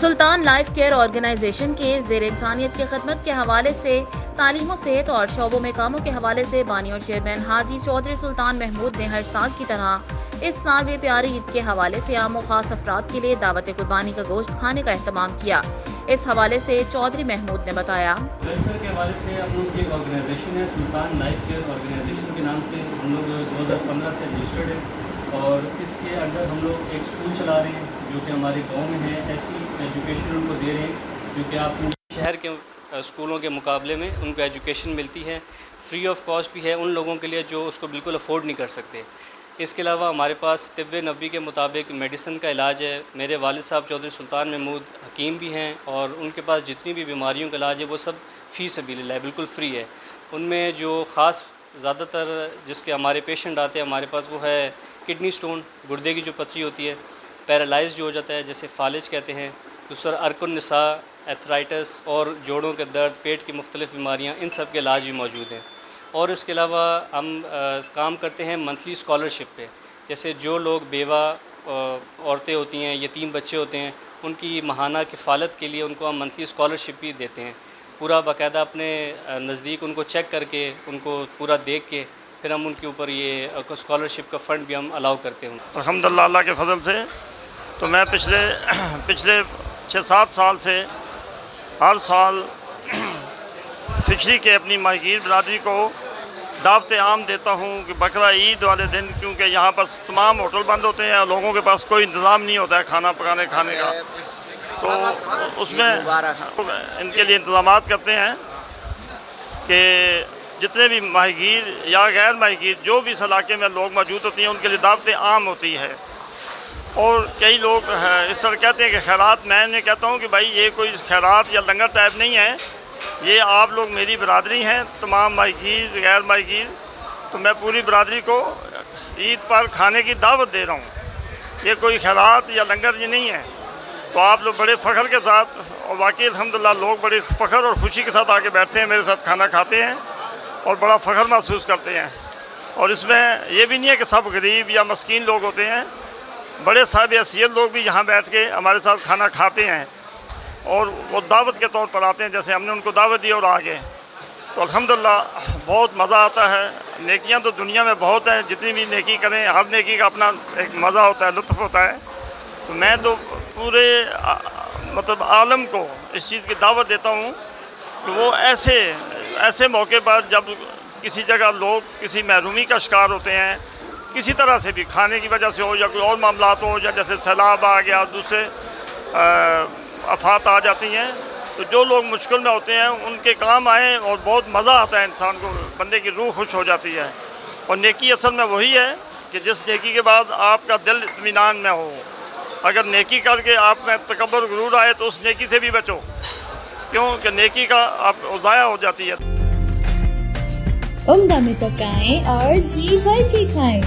سلطان life care organization کے زیر انسانیت کی خدمت کے حوالے سے تعلیم و صحت اور شعبوں میں کاموں کے حوالے سے بانی اور چیئرمین حاجی چودھری سلطان محمود نے ہر سال کی طرح اس سال بھی پیاری عید کے حوالے سے عام و خاص افراد کے لیے دعوت قربانی کا گوشت کھانے کا اہتمام کیا۔ اس حوالے سے چودھری محمود نے بتایا، ویلفیئر کے حوالے سے ہم لوگ کی ایک آرگنائزیشن ہے سلطان لائف کیئر آرگنائزیشن کے نام سے ہم لوگ 2015 سے رجسٹرڈ ہیں، اور اس کے انڈر ہم لوگ ایک اسکول چلا رہے ہیں جو کہ ہمارے گاؤں میں ہے۔ ایسی ایجوکیشن ان کو دے رہے ہیں جو کہ آپ سمجھیں شہر کے اسکولوں کے مقابلے میں ان کو ایجوکیشن ملتی ہے، فری آف کاسٹ بھی ہے ان لوگوں کے لیے جو اس کو بالکل افورڈ نہیں کر سکتے۔ اس کے علاوہ ہمارے پاس طب نبوی کے مطابق میڈیسن کا علاج ہے۔ میرے والد صاحب چودھری سلطان محمود حکیم بھی ہیں، اور ان کے پاس جتنی بھی بیماریوں کا علاج ہے وہ سب فی سبیل اللہ ہے، بالکل فری ہے۔ ان میں جو خاص زیادہ تر جس کے ہمارے پیشنٹ آتے ہیں ہمارے پاس وہ ہے کڈنی سٹون، گردے کی جو پتھری ہوتی ہے، پیرالائز جو ہو جاتا ہے جیسے فالج کہتے ہیں، دوسرا ارک النساء، ایتھرائٹس اور جوڑوں کے درد، پیٹ کی مختلف بیماریاں، ان سب کے علاج بھی موجود ہیں۔ اور اس کے علاوہ ہم کام کرتے ہیں منتھلی اسکالرشپ پہ، جیسے جو لوگ بیوہ عورتیں ہوتی ہیں، یتیم بچے ہوتے ہیں، ان کی ماہانہ کفالت کے لیے ان کو ہم منتھلی اسکالرشپ بھی دیتے ہیں۔ پورا باقاعدہ اپنے نزدیک ان کو چیک کر کے، ان کو پورا دیکھ کے پھر ہم ان کے اوپر یہ اسکالرشپ کا فنڈ بھی ہم الاؤ کرتے ہیں۔ الحمدللہ اللہ کے فضل سے تو میں پچھلے 6-7 سال سے ہر سال فشری کے اپنی ماہیگیر برادری کو دعوت عام دیتا ہوں کہ بقرہ عید والے دن، کیونکہ یہاں پر تمام ہوٹل بند ہوتے ہیں اور لوگوں کے پاس کوئی انتظام نہیں ہوتا ہے کھانا پکانے کھانے کا، تو اس میں ان کے لیے انتظامات کرتے ہیں کہ جتنے بھی ماہی گیر یا غیر ماہی گیر جو بھی اس علاقے میں لوگ موجود ہوتی ہیں ان کے لیے دعوت عام ہوتی ہے۔ اور کئی لوگ اس طرح کہتے ہیں کہ خیرات، میں انہیں کہتا ہوں کہ بھائی یہ کوئی خیرات یا لنگر ٹائپ نہیں ہے، یہ آپ لوگ میری برادری ہیں، تمام ماہی گیر غیر ماہی گیر، تو میں پوری برادری کو عید پر کھانے کی دعوت دے رہا ہوں، یہ کوئی خیرات یا لنگر یہ نہیں ہے۔ تو آپ لوگ بڑے فخر کے ساتھ، اور واقعی الحمدللہ لوگ بڑے فخر اور خوشی کے ساتھ آ کے بیٹھتے ہیں، میرے ساتھ کھانا کھاتے ہیں اور بڑا فخر محسوس کرتے ہیں۔ اور اس میں یہ بھی نہیں ہے کہ سب غریب یا مسکین لوگ ہوتے ہیں، بڑے صاحب حیثیت لوگ بھی یہاں بیٹھ کے ہمارے ساتھ کھانا کھاتے ہیں، اور وہ دعوت کے طور پر آتے ہیں، جیسے ہم نے ان کو دعوت دی اور آگے۔ تو الحمدللہ بہت مزہ آتا ہے۔ نیکیاں تو دنیا میں بہت ہیں، جتنی بھی نیکی کریں ہر نیکی کا اپنا ایک مزہ ہوتا ہے، لطف ہوتا ہے۔ تو میں تو پورے عالم کو اس چیز کی دعوت دیتا ہوں کہ وہ ایسے موقع پر جب کسی جگہ لوگ کسی محرومی کا شکار ہوتے ہیں، کسی طرح سے بھی، کھانے کی وجہ سے ہو یا کوئی اور معاملات ہو، یا جیسے سیلاب آ گیا، دوسرے آفات آ جاتی ہیں، تو جو لوگ مشکل میں ہوتے ہیں ان کے کام آئیں، اور بہت مزہ آتا ہے، انسان کو، بندے کی روح خوش ہو جاتی ہے۔ اور نیکی اصل میں وہی ہے کہ جس نیکی کے بعد آپ کا دل اطمینان میں ہو۔ اگر نیکی کر کے آپ میں تکبر غرور آئے تو اس نیکی سے بھی بچو، کیونکہ نیکی کا آپ ضائع ہو جاتی ہے۔ عمدہ میں پکائیں اور جی بھر کے کھائیں۔